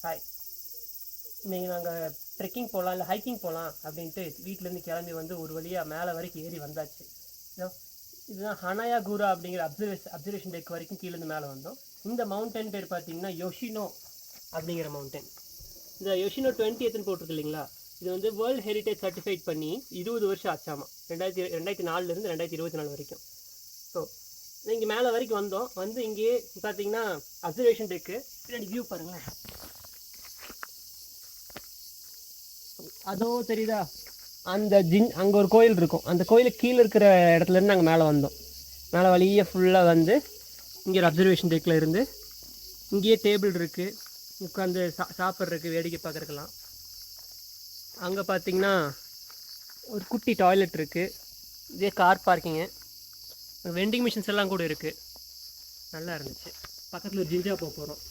Hi, இன்றைக்கி நாங்கள் trekking போகலாம் இல்லை ஹைக்கிங் போகலாம் அப்படின்ட்டு வீட்டிலேருந்து கிளம்பி வந்து ஒரு வழியாக மேலே வரைக்கும் ஏறி வந்தாச்சு. இதுதான் ஹனாயாகுரா அப்படிங்கிற அப்சர்வேஷன் டெக் வரைக்கும் கீழேருந்து மேலே வந்தோம். இந்த மவுண்டன் பேர் பார்த்தீங்கன்னா யோஷினோ அப்படிங்கிற மவுண்டன். இந்த யோஷினோ 20th போட்டிருக்கு இல்லைங்களா, இது வந்து வேர்ல்டு ஹெரிட்டேஜ் சர்டிஃபைட் பண்ணி 20 வருஷம் ஆச்சாமா. 2004 2024 வரைக்கும். ஸோ இங்கே மேலே வரைக்கும் வந்தோம். வந்து இங்கேயே பார்த்தீங்கன்னா அப்சர்வேஷன் டெக்கு பின்னாடி வியூ பாருங்களேன். அதோ தெரியுதா, அந்த அங்கே ஒரு கோயில் இருக்கும். அந்த கோயிலுக்கு கீழே இருக்கிற இடத்துலேருந்து நாங்கள் மேலே வந்தோம். மேலே வழியே ஃபுல்லாக வந்து இங்கே ஒரு அப்சர்வேஷன் டெக்கில் இருந்து இங்கேயே டேபிள் இருக்குது, உட்காந்து சாப்பிட்றதுக்கு வேடிக்கை பார்க்குறதுக்கெல்லாம். அங்கே பார்த்தீங்கன்னா ஒரு குட்டி டாய்லெட் இருக்குது. இதே கார் பார்க்கிங்கு, வெண்டிங் மிஷின்ஸ் எல்லாம் கூட இருக்குது. நல்லா இருந்துச்சு. பக்கத்தில் ஒரு ஜிஞ்சா போக போகிறோம்.